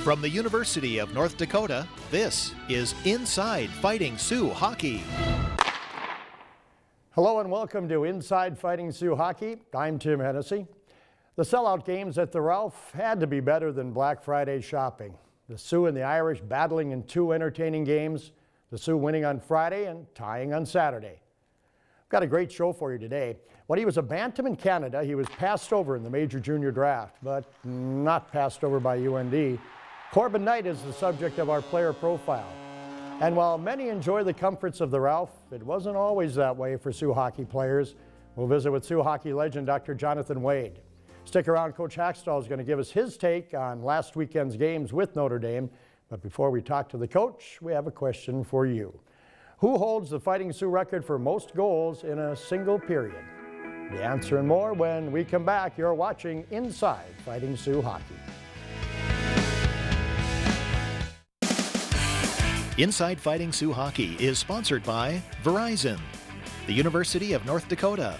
From the University of North Dakota, this is Inside Fighting Sioux Hockey. Hello and welcome to Inside Fighting Sioux Hockey. I'm Tim Hennessy. The sellout games at the Ralph had to be better than Black Friday shopping. The Sioux and the Irish battling in two entertaining games, the Sioux winning on Friday and tying on Saturday. I've got a great show for you today. When he was a bantam in Canada, he was passed over in the major junior draft, but not passed over by UND. Corban Knight is the subject of our player profile. And while many enjoy the comforts of the Ralph, it wasn't always that way for Sioux hockey players. We'll visit with Sioux hockey legend Dr. Jonathan Wade. Stick around, Coach Hakstol is going to give us his take on last weekend's games with Notre Dame. But before we talk to the coach, we have a question for you. Who holds the Fighting Sioux record for most goals in a single period? The answer and more when we come back. You're watching Inside Fighting Sioux Hockey. Inside Fighting Sioux Hockey is sponsored by Verizon, the University of North Dakota,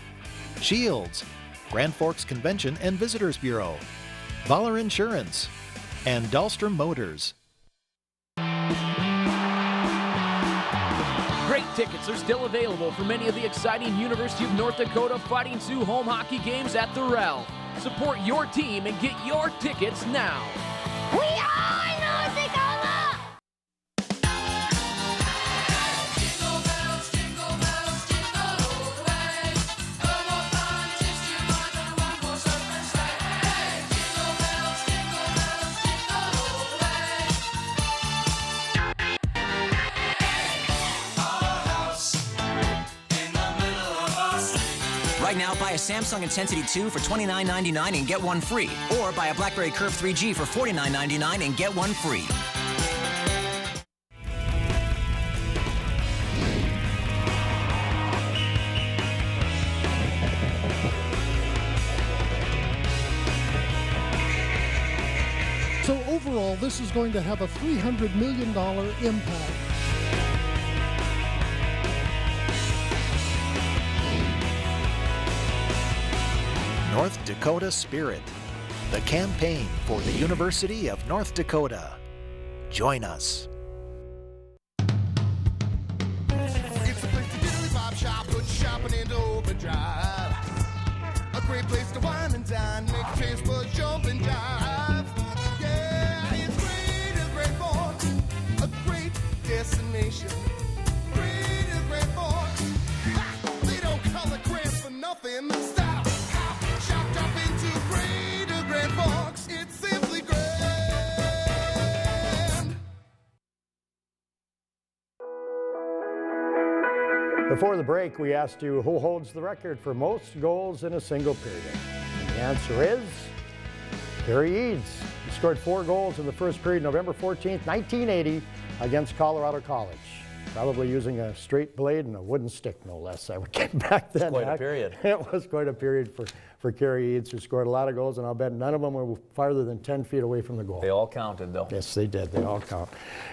Shields, Grand Forks Convention and Visitors Bureau, Baller Insurance, and Dahlstrom Motors. Great tickets are still available for many of the exciting University of North Dakota Fighting Sioux home hockey games at the Ralph. Support your team and get your tickets now. We are North Dakota! Right now, buy a Samsung Intensity 2 for $29.99 and get one free. Or buy a BlackBerry Curve 3G for $49.99 and get one free. So overall, this is going to have a $300 million impact. North Dakota Spirit, the campaign for the University of North Dakota. Join us. It's a place to diddly pop shop, put your shopping into overdrive. A great place to wine and dine, make your taste buds jump and jive. Yeah, it's great Forks, a great destination. Great Forks, they don't call it grand for nothing. Stop, chopped up into Great Forks, it's simply grand. Before the break, we asked you who holds the record for most goals in a single period. And the answer is Kerry Eads. He scored 4 goals in the first period, November 14th, 1980, against Colorado College. Probably using a straight blade and a wooden stick, no less, I would get back then. Quite a period. It was quite a period for Kerry Eads, who scored a lot of goals, and I'll bet none of them were farther than 10 feet away from the goal. They all counted, though. Yes, they did. They all count.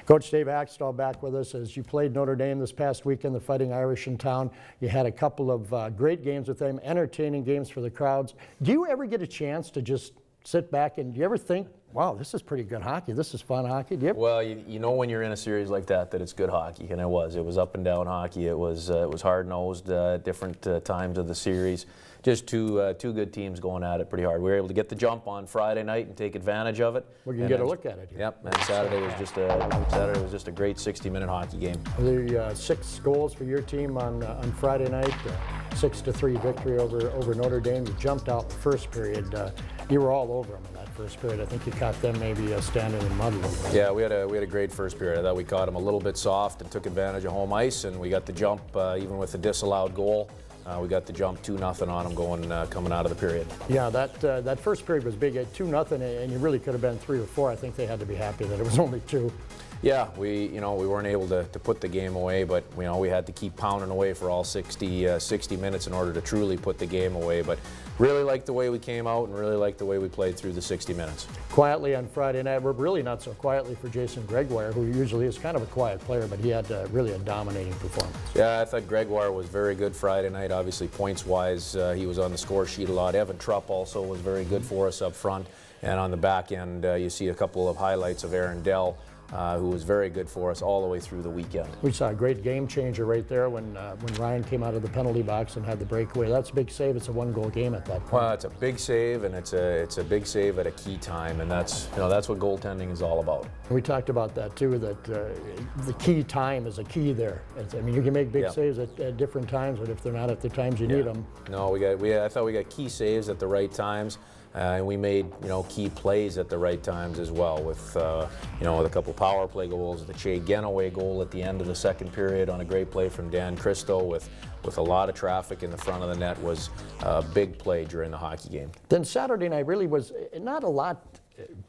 Coach Dave Hakstol back with us as you played Notre Dame this past weekend, the Fighting Irish in town. You had a couple of great games with them, entertaining games for the crowds. Do you ever get a chance to just sit back and do you ever think, wow, this is pretty good hockey, this is fun hockey? Do you ever? Well, you know when you're in a series like that it's good hockey, and it was. It was up and down hockey. It was hard-nosed, different times of the series. Just two good teams going at it pretty hard. We were able to get the jump on Friday night and take advantage of it. We can get a look at it here. Yep, and Saturday was just a great 60-minute hockey game. The 6 goals for your team on Friday night, 6-3 victory over Notre Dame. You jumped out the first period. You were all over them in that first period. I think you caught them maybe standing in mud a little bit. Yeah, we had a great first period. I thought we caught them a little bit soft and took advantage of home ice, and we got the jump even with the disallowed goal. We got the jump 2-0 on them coming out of the period. Yeah, that first period was big at 2-0, and you really could have been 3 or 4. I think they had to be happy that it was only 2. Yeah, we weren't able to put the game away, but we had to keep pounding away for all 60 minutes in order to truly put the game away. But really liked the way we came out and really liked the way we played through the 60 minutes. Quietly on Friday night, we're really not so quietly for Jason Gregoire, who usually is kind of a quiet player, but he had really a dominating performance. Yeah, I thought Gregoire was very good Friday night. Obviously, points-wise, he was on the score sheet a lot. Evan Trupp also was very good for us up front. And on the back end, you see a couple of highlights of Aaron Dell, who was very good for us all the way through the weekend. We saw a great game changer right there when Ryan came out of the penalty box and had the breakaway. That's a big save. It's a one-goal game at that point. Well, it's a big save, and it's a big save at a key time, and that's what goaltending is all about. We talked about that too. That the key time is a key there. I mean, you can make big saves at different times, but if they're not at the times you need them. No, I thought we got key saves at the right times. And we made key plays at the right times as well, with with a couple power play goals. The Che Genoway goal at the end of the second period on a great play from Dan Christo with a lot of traffic in the front of the net was a big play during the hockey game. Then Saturday night really was not a lot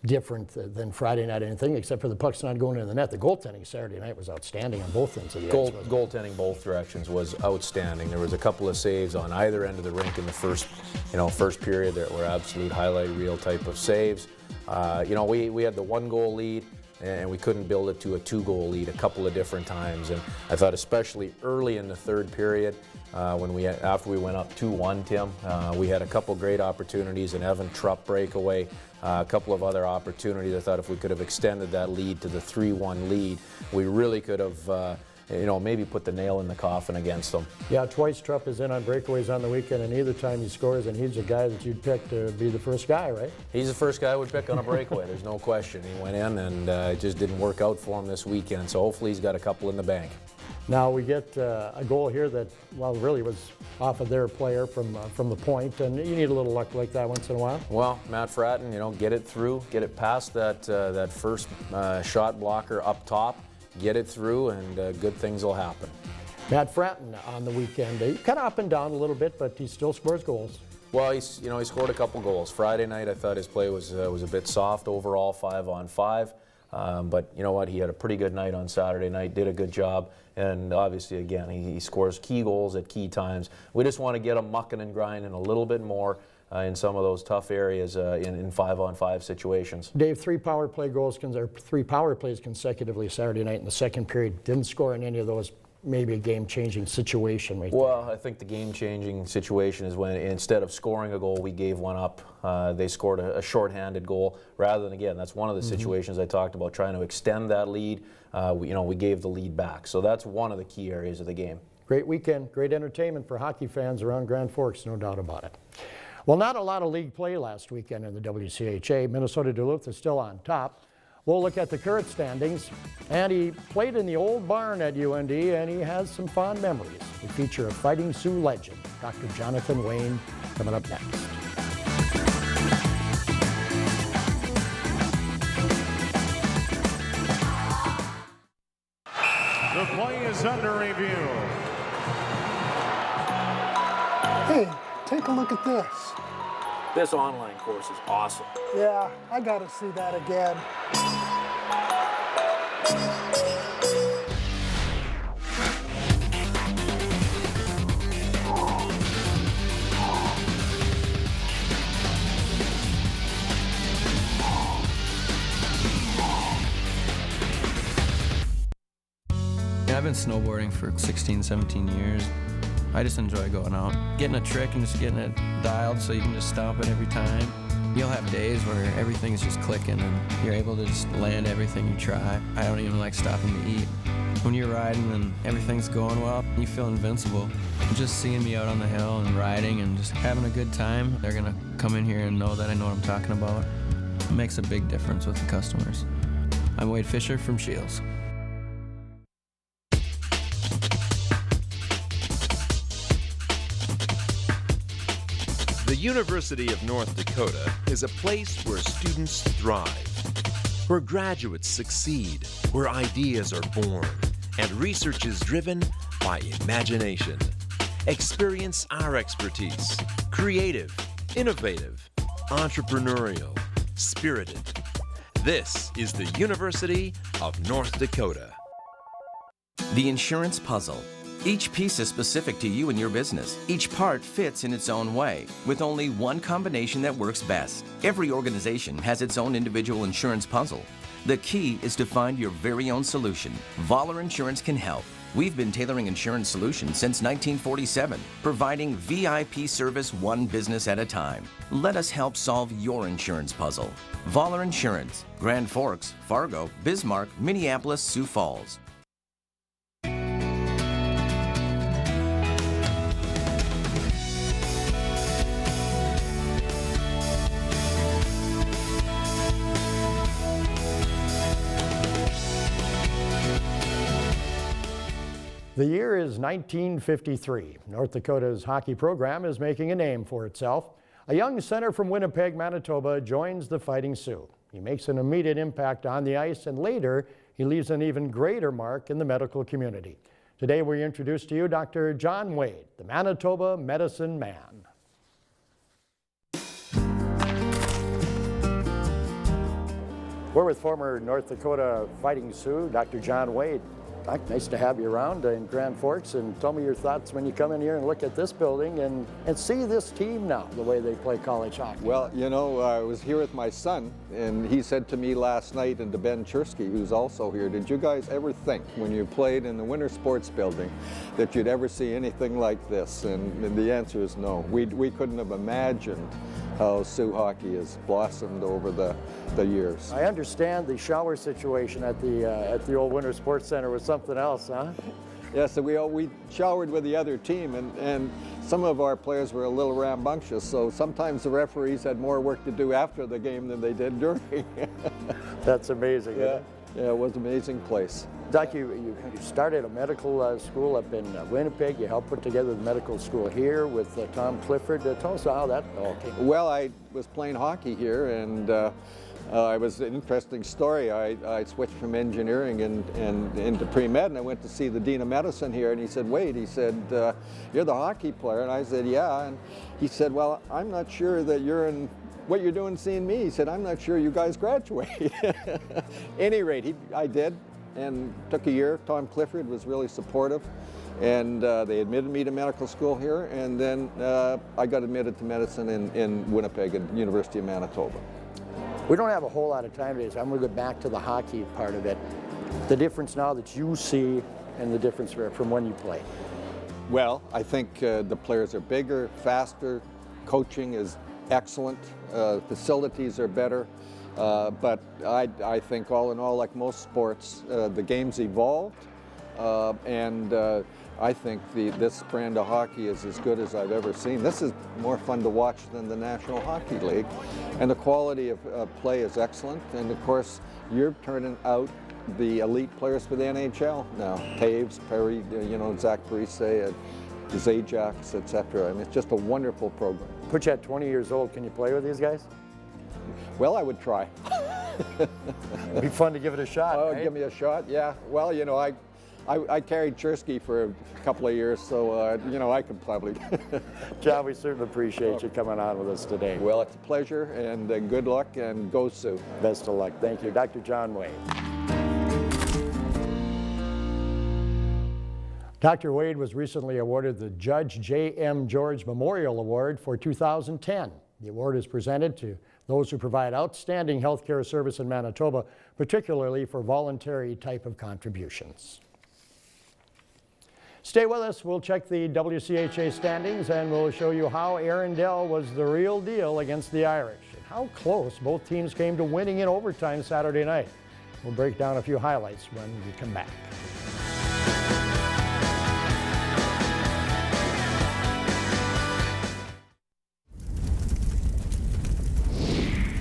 different than Friday night, anything except for the pucks not going into the net. The goaltending Saturday night was outstanding on both ends of the ice. Goaltending both directions was outstanding. There was a couple of saves on either end of the rink in the first period that were absolute highlight reel type of saves. We had the 1-goal lead, and we couldn't build it to a 2-goal lead a couple of different times. And I thought especially early in the third period, after we went up 2-1, Tim, we had a couple great opportunities, an Evan Trupp breakaway, a couple of other opportunities. I thought if we could have extended that lead to the 3-1 lead, we really could have maybe put the nail in the coffin against them. Yeah, twice Trupp is in on breakaways on the weekend, and either time he scores, and he's a guy that you'd pick to be the first guy, right? He's the first guy I would pick on a breakaway. There's no question. He went in, and it just didn't work out for him this weekend, so hopefully he's got a couple in the bank. Now we get a goal here that, really was off of their player from the point, and you need a little luck like that once in a while. Well, Matt Fratton, get it through, get it past that first shot blocker up top, get it through, and good things will happen. Matt Fratton on the weekend, kind of up and down a little bit, but he still scores goals. Well, he scored a couple goals. Friday night, I thought his play was a bit soft overall, 5-on-5. But you know what? He had a pretty good night on Saturday night, did a good job, and obviously, again, he scores key goals at key times. We just want to get him mucking and grinding a little bit more in some of those tough areas in 5-on-5 situations. Dave, 3 power plays consecutively Saturday night in the second period. Didn't score in any of those. Maybe a game-changing situation right there. Well, I think the game-changing situation is when instead of scoring a goal, we gave one up. They scored a shorthanded goal rather than, again, that's one of the situations I talked about, trying to extend that lead. We gave the lead back. So that's one of the key areas of the game. Great weekend, great entertainment for hockey fans around Grand Forks, no doubt about it. Well, not a lot of league play last weekend in the WCHA. Minnesota Duluth is still on top. We'll look at the current standings, and he played in the old barn at UND, and he has some fond memories. We feature a Fighting Sioux legend, Dr. Jonathan Wayne, coming up next. The play is under review. Hey, take a look at this. This online course is awesome. Yeah, I gotta see that again. I've been snowboarding for 16, 17 years. I just enjoy going out, getting a trick and just getting it dialed so you can just stomp it every time. You'll have days where everything's just clicking and you're able to just land everything you try. I don't even like stopping to eat. When you're riding and everything's going well, you feel invincible. Just seeing me out on the hill and riding and just having a good time, they're gonna come in here and know that I know what I'm talking about. It makes a big difference with the customers. I'm Wade Fisher from Shields. The University of North Dakota is a place where students thrive, where graduates succeed, where ideas are born, and research is driven by imagination. Experience our expertise, creative, innovative, entrepreneurial, spirited. This is the University of North Dakota. The insurance puzzle. Each piece is specific to you and your business. Each part fits in its own way, with only one combination that works best. Every organization has its own individual insurance puzzle. The key is to find your very own solution. Voller Insurance can help. We've been tailoring insurance solutions since 1947, providing VIP service one business at a time. Let us help solve your insurance puzzle. Voller Insurance, Grand Forks, Fargo, Bismarck, Minneapolis, Sioux Falls. The year is 1953. North Dakota's hockey program is making a name for itself. A young center from Winnipeg, Manitoba joins the Fighting Sioux. He makes an immediate impact on the ice, and later he leaves an even greater mark in the medical community. Today we introduce to you Dr. John Wade, the Manitoba Medicine Man. We're with former North Dakota Fighting Sioux, Dr. John Wade. Doc, nice to have you around in Grand Forks, and tell me your thoughts when you come in here and look at this building and see this team now, the way they play college hockey. Well, you know, I was here with my son, and he said to me last night, and to Ben Chersky, who's also here, did you guys ever think when you played in the Winter Sports Building that you'd ever see anything like this? And the answer is no. We couldn't have imagined how Sioux hockey has blossomed over the years. I understand the shower situation at the old Winter Sports Center was something else, huh? Yeah, so we showered with the other team, and some of our players were a little rambunctious, so sometimes the referees had more work to do after the game than they did during. That's amazing. Yeah, yeah, it was an amazing place. Doc, you started a medical school up in Winnipeg. You helped put together the medical school here with Tom Clifford. Tell us how that all came. Well, I was playing hockey here, and it was an interesting story. I switched from engineering and into pre-med, and I went to see the Dean of Medicine here, and he said, Wade, he said, you're the hockey player? And I said, yeah. And he said, well, I'm not sure that you're in what you're doing seeing me. He said, I'm not sure you guys graduate. Any rate, I did, and took a year. Tom Clifford was really supportive, and they admitted me to medical school here, and then I got admitted to medicine in Winnipeg at the University of Manitoba. We don't have a whole lot of time today, so I'm going to go back to the hockey part of it. The difference now that you see and the difference from when you played. Well, I think the players are bigger, faster, coaching is excellent, facilities are better, but I think all in all, like most sports, the game's evolved, and I think this brand of hockey is as good as I've ever seen. This is more fun to watch than the National Hockey League, and the quality of play is excellent, and of course you're turning out the elite players for the NHL now. Taves, Perry, you know, Zach Parise, Zajac, etc. I mean, it's just a wonderful program. Put you at 20 years old, can you play with these guys? Well, I would try. It'd be fun to give it a shot. Oh, right? Give me a shot, yeah. Well, you know, I carried Chersky for a couple of years, so, you know, I could probably. John, we certainly appreciate you coming on with us today. Well, it's a pleasure, and good luck, and go Sioux. Best of luck. Thank you. Dr. John Wade. Dr. Wade was recently awarded the Judge J.M. George Memorial Award for 2010. The award is presented to those who provide outstanding healthcare service in Manitoba, particularly for voluntary type of contributions. Stay with us. We'll check the WCHA standings, and we'll show you how Arundel was the real deal against the Irish and how close both teams came to winning in overtime Saturday night. We'll break down a few highlights when we come back.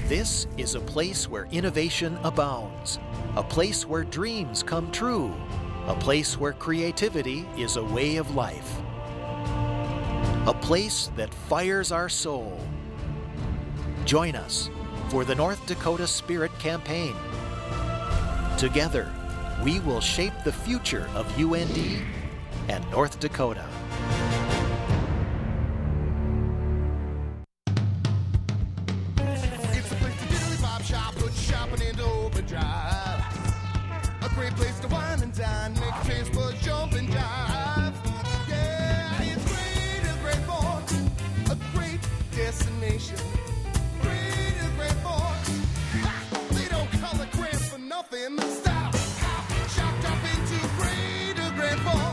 This is a place where innovation abounds, a place where dreams come true, a place where creativity is a way of life, a place that fires our soul. Join us for the North Dakota Spirit Campaign. Together, we will shape the future of UND and North Dakota. Shopping into overdrive. A great place to wine and dine, make taste buds jump and jive. Yeah, it's great and great for a great destination. Great and great for they don't call it grand for nothing. Stop, hop, chopped up into great and great for.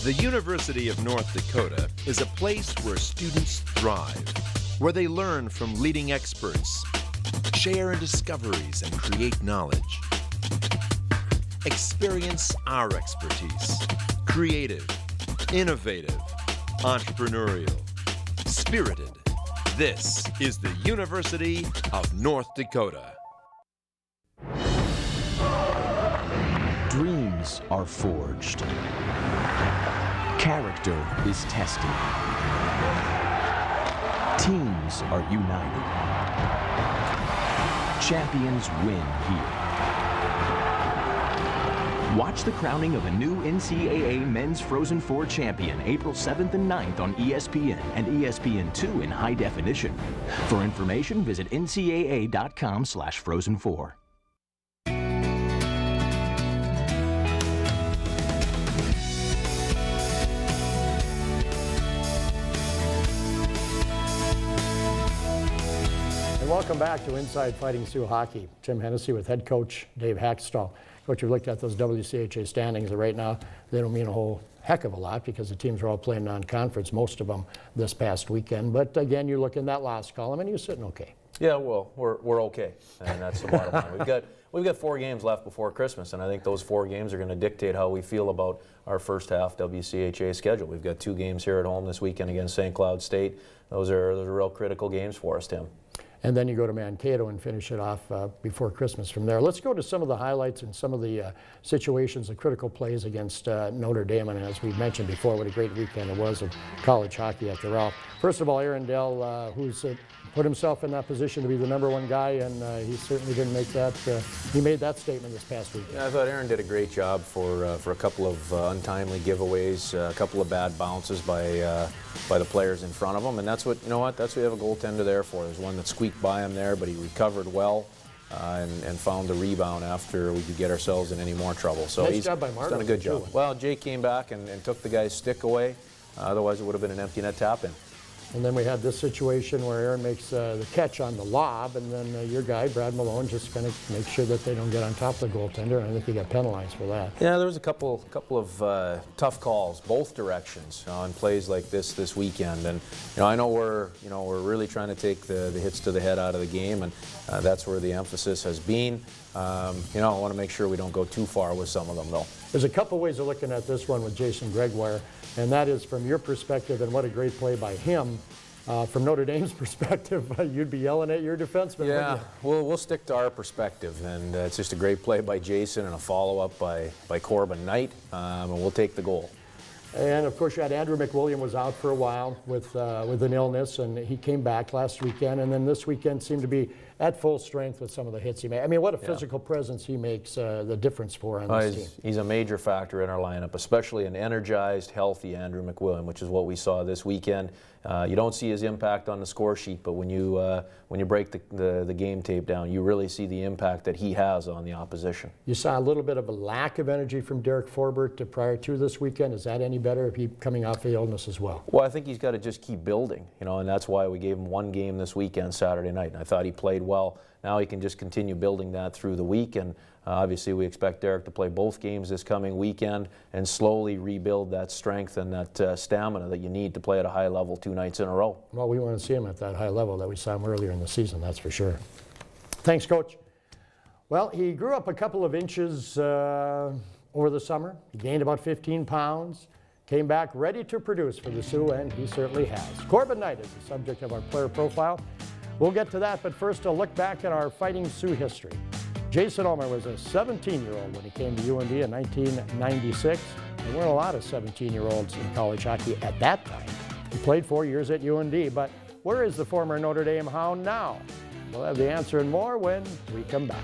The University of North Dakota is a place where students thrive, where they learn from leading experts, share in discoveries, and create knowledge. Experience our expertise. Creative, innovative, entrepreneurial, spirited. This is the University of North Dakota. Dreams are forged. Character is tested. Teams are united. Champions win here. Watch the crowning of a new NCAA Men's Frozen 4 champion April 7th and 9th on ESPN and ESPN2 in high definition. For information, visit ncaa.com/Frozen4. And welcome back to Inside Fighting Sioux Hockey. Tim Hennessy with head coach Dave Hakstol. Coach, we've looked at those WCHA standings, and right now they don't mean a whole heck of a lot because the teams are all playing non-conference, most of them this past weekend. But again, you look in that last column and you're sitting okay. Yeah, well, we're okay, and that's the bottom line. We've got 4 games left before Christmas, and I think those 4 games are going to dictate how we feel about our first half WCHA schedule. We've got 2 games here at home this weekend against St. Cloud State. Those are real critical games for us, Tim. And then you go to Mankato and finish it off before Christmas from there. Let's go to some of the highlights and some of the situations, the critical plays against Notre Dame. And as we mentioned before, what a great weekend it was of college hockey at the Ralph. First of all, Aaron Dell, who's put himself in that position to be the #1 guy, and he certainly didn't make that. He made that statement this past weekend. Yeah, I thought Aaron did a great job for a couple of untimely giveaways, a couple of bad bounces by the players in front of him, and that's what you have a goaltender there for. There's one that squeaked by him there, but he recovered well and found the rebound after we could get ourselves in any more trouble. So nice he's job by done a good job. Well, Jake came back and took the guy's stick away. Otherwise, it would have been an empty net tap-in. And then we had this situation where Aaron makes the catch on the lob, and then your guy, Brad Malone, just kind of makes sure that they don't get on top of the goaltender, and I think he got penalized for that. Yeah, there was a couple of tough calls, both directions, on plays like this weekend. And I know we're really trying to take the hits to the head out of the game, and that's where the emphasis has been. I want to make sure we don't go too far with some of them, though. There's a couple ways of looking at this one with Jason Gregoire, and that is from your perspective, and what a great play by him. From Notre Dame's perspective, you'd be yelling at your defenseman. Yeah, we'll stick to our perspective, and it's just a great play by Jason and a follow-up by Corban Knight, and we'll take the goal. And of course, you had Andrew McWilliam was out for a while with an illness, and he came back last weekend, and then this weekend seemed to be at full strength with some of the hits he made. I mean, what a physical presence he makes the difference for on this team. He's a major factor in our lineup, especially an energized, healthy Andrew McWilliam, which is what we saw this weekend. You don't see his impact on the score sheet, but when you break the game tape down, you really see the impact that he has on the opposition. You saw a little bit of a lack of energy from Derek Forbert prior to this weekend. Is that any better if he's coming off the illness as well? Well, I think he's got to just keep building, and that's why we gave him 1 game this weekend, Saturday night. And I thought he played well. Now he can just continue building that through the week, and obviously we expect Derek to play both games this coming weekend and slowly rebuild that strength and that stamina that you need to play at a high level 2 nights in a row. Well, we want to see him at that high level that we saw him earlier in the season, that's for sure. Thanks, Coach. Well, he grew up a couple of inches over the summer. He gained about 15 pounds, came back ready to produce for the Sioux, and he certainly has. Corban Knight is the subject of our player profile. We'll get to that, but first a look back at our Fighting Sioux history. Jason Ulmer was a 17-year-old when he came to UND in 1996. There weren't a lot of 17-year-olds in college hockey at that time. He played 4 years at UND, but where is the former Notre Dame Hound now? We'll have the answer and more when we come back.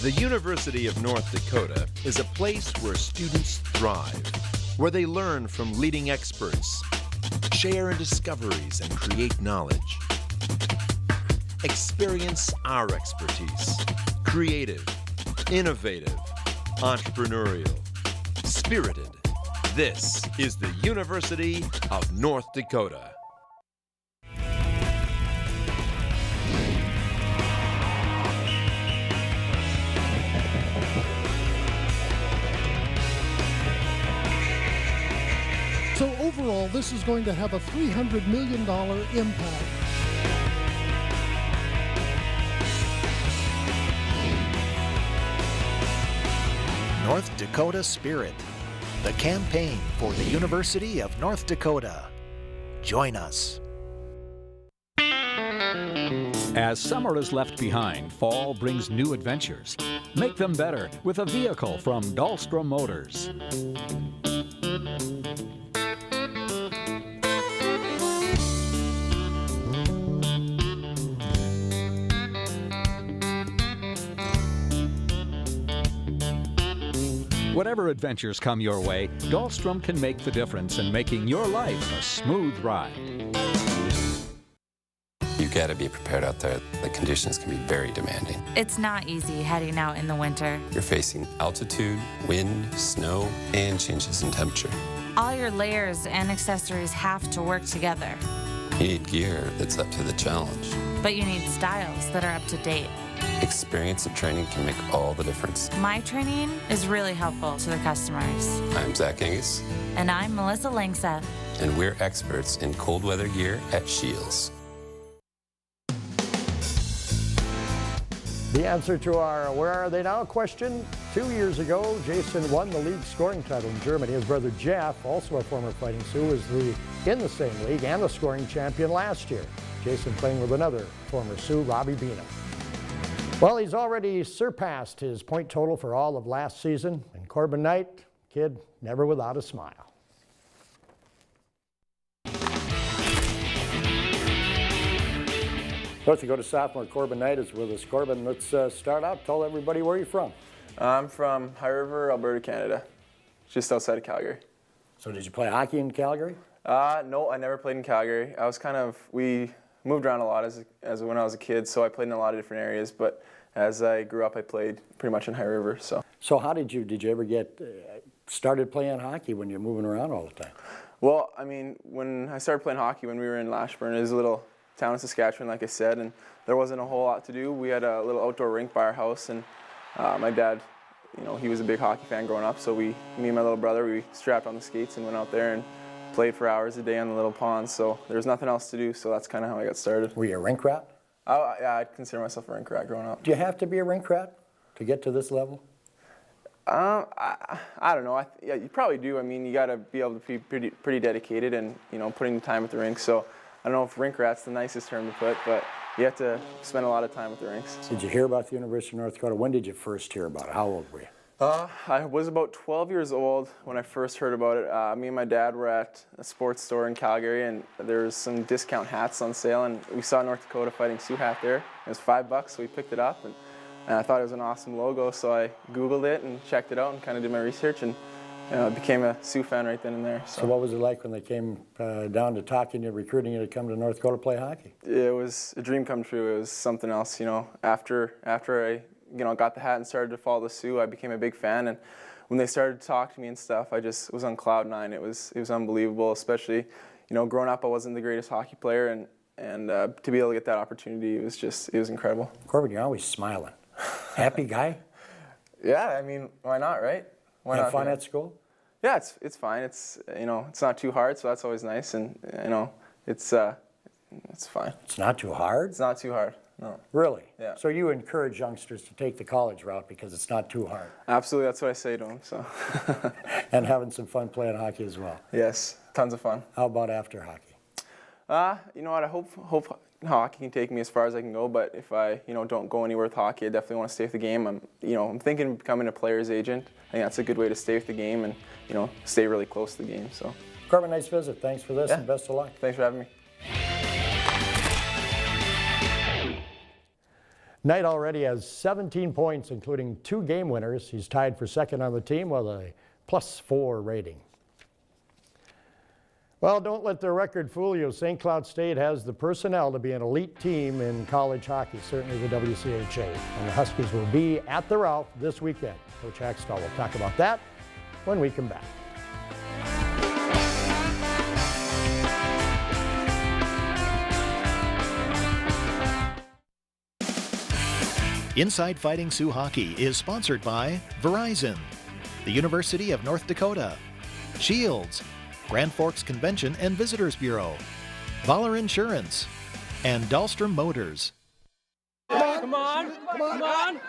The University of North Dakota is a place where students thrive, where they learn from leading experts, share in discoveries, and create knowledge. Experience our expertise. Creative, innovative, entrepreneurial, spirited. This is the University of North Dakota. So overall, this is going to have a $300 million impact. North Dakota Spirit, the campaign for the University of North Dakota. Join us. As summer is left behind, fall brings new adventures. Make them better with a vehicle from Dahlstrom Motors. Whatever adventures come your way, Dahlstrom can make the difference in making your life a smooth ride. You've got to be prepared out there. The conditions can be very demanding. It's not easy heading out in the winter. You're facing altitude, wind, snow, and changes in temperature. All your layers and accessories have to work together. You need gear that's up to the challenge. But you need styles that are up to date. Experience and training can make all the difference. My training is really helpful to the customers. I'm Zach Angus. And I'm Melissa Langseth. And we're experts in cold weather gear at Shields. The answer to our "Where Are They Now?" question: 2 years ago, Jason won the league scoring title in Germany. His brother Jeff, also a former Fighting Sioux, was in the same league and the scoring champion last year. Jason playing with another former Sioux, Robbie Beanham. Well, he's already surpassed his point total for all of last season. And Corban Knight, kid never without a smile. North Dakota sophomore Corban Knight is with us. Corban, let's start out. Tell everybody where you're from. I'm from High River, Alberta, Canada, just outside of Calgary. So did you play hockey in Calgary? No, I never played in Calgary. We moved around a lot as when I was a kid, so I played in a lot of different areas, but as I grew up, I played pretty much in High River. So how did you ever get started playing hockey when you're moving around all the time? Well, I mean, when I started playing hockey when we were in Lashburn, it was a little town in Saskatchewan, like I said, and there wasn't a whole lot to do. We had a little outdoor rink by our house, and my dad, he was a big hockey fan growing up, so me and my little brother, we strapped on the skates and went out there and played for hours a day on the little pond, so there was nothing else to do, so that's kind of how I got started. Were you a rink rat? Yeah, I'd consider myself a rink rat growing up. Do you have to be a rink rat to get to this level? I don't know. Yeah, you probably do. I mean, you got to be able to be pretty dedicated and, putting time at the rink, so I don't know if rink rat's the nicest term to put, but you have to spend a lot of time at the rinks. Did you hear about the University of North Dakota? When did you first hear about it? How old were you? I was about 12 years old when I first heard about it. Me and my dad were at a sports store in Calgary, and there was some discount hats on sale, and we saw North Dakota Fighting Sioux hat there. It was $5, so we picked it up, and I thought it was an awesome logo, so I Googled it and checked it out and kind of did my research, and became a Sioux fan right then and there. So what was it like when they came down to talking to you, recruiting you to come to North Dakota to play hockey? It was a dream come true. It was something else, After I got the hat and started to follow the Sioux, I became a big fan, and when they started to talk to me and stuff, I just was on cloud nine. It was unbelievable, especially, growing up I wasn't the greatest hockey player, and to be able to get that opportunity, it was incredible. Corban, you're always smiling. Happy guy? Yeah, I mean, why not, right? Why Have fun at school? Yeah, it's fine. It's it's not too hard, so that's always nice, and it's fine. It's not too hard? It's not too hard. No. Really? Yeah. So you encourage youngsters to take the college route because it's not too hard? Absolutely, that's what I say to them. So. And having some fun playing hockey as well? Yes, tons of fun. How about after hockey? You know what, I hope hockey can take me as far as I can go, but if I don't go anywhere with hockey, I definitely want to stay with the game. I'm thinking of becoming a player's agent. I think that's a good way to stay with the game and stay really close to the game. So. Corban, nice visit. Thanks for this, and best of luck. Thanks for having me. Knight already has 17 points, including 2 game winners. He's tied for second on the team with a +4 rating. Well, don't let the record fool you. St. Cloud State has the personnel to be an elite team in college hockey, certainly the WCHA. And the Huskies will be at the Ralph this weekend. Coach Hakstol will talk about that when we come back. Inside Fighting Sioux Hockey is sponsored by Verizon, the University of North Dakota, Shields, Grand Forks Convention and Visitors Bureau, Voller Insurance, and Dahlstrom Motors. Come on, come on, come on.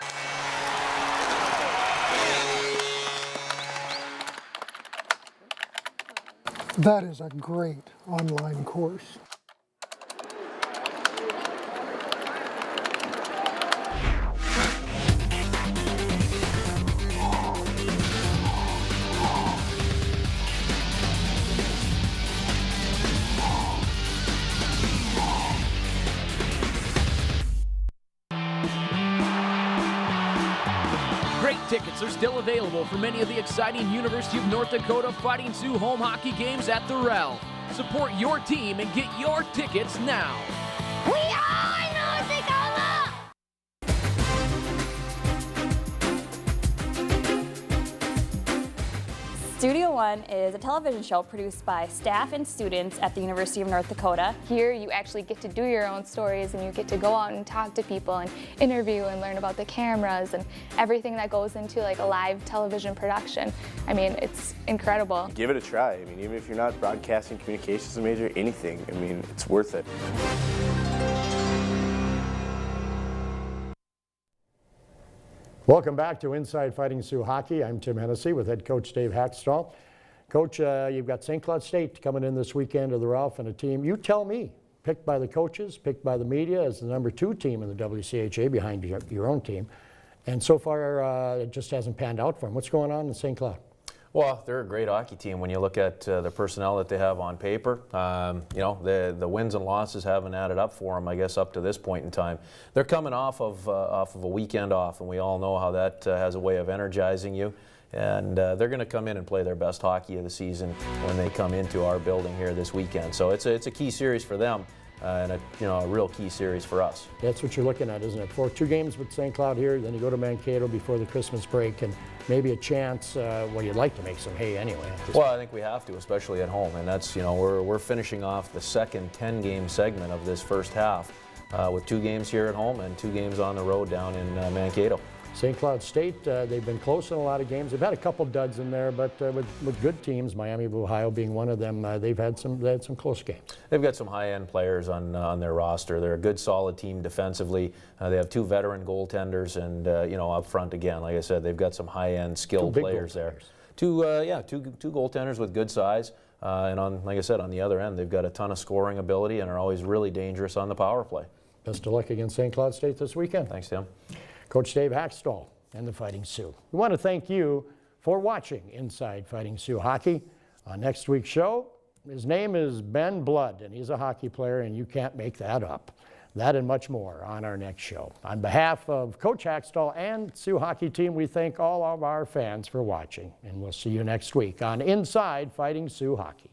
That is a great online course. Tickets are still available for many of the exciting University of North Dakota Fighting Sioux home hockey games at the Ralph. Support your team and get your tickets now. We are North Dakota! Studio One is a television show produced by staff and students at the University of North Dakota. Here you actually get to do your own stories and you get to go out and talk to people and interview and learn about the cameras and everything that goes into like a live television production. I mean, it's incredible. Give it a try. I mean, even if you're not broadcasting communications major, anything, I mean, it's worth it. Welcome back to Inside Fighting Sioux Hockey. I'm Tim Hennessy with head coach Dave Hakstol. Coach, you've got St. Cloud State coming in this weekend to the Ralph, and a team, you tell me, picked by the coaches, picked by the media as the #2 team in the WCHA behind your own team. And so far, it just hasn't panned out for them. What's going on in St. Cloud? Well, they're a great hockey team when you look at the personnel that they have on paper. You know, the wins and losses haven't added up for them, I guess, up to this point in time. They're coming off of a weekend off, and we all know how that has a way of energizing you. And they're going to come in and play their best hockey of the season when they come into our building here this weekend. So it's a key series for them. And a real key series for us. That's what you're looking at, isn't it? For 2 games with St. Cloud here, then you go to Mankato before the Christmas break, and maybe a chance. Well, you'd like to make some hay anyway. Well, I think we have to, especially at home, and that's we're finishing off the second 10-game segment of this first half with 2 games here at home and 2 games on the road down in Mankato. St. Cloud State, they've been close in a lot of games. They've had a couple duds in there, but with good teams, Miami of Ohio being one of them, they had some close games. They've got some high-end players on their roster. They're a good, solid team defensively. They have 2 veteran goaltenders, and up front again, like I said, they've got some high-end skilled players there. Two goaltenders with good size, and like I said, on the other end, they've got a ton of scoring ability and are always really dangerous on the power play. Best of luck against St. Cloud State this weekend. Thanks, Tim. Coach Dave Hakstol and the Fighting Sioux. We want to thank you for watching Inside Fighting Sioux Hockey. On next week's show, his name is Ben Blood, and he's a hockey player, and you can't make that up. That and much more on our next show. On behalf of Coach Hakstol and Sioux Hockey team, we thank all of our fans for watching, and we'll see you next week on Inside Fighting Sioux Hockey.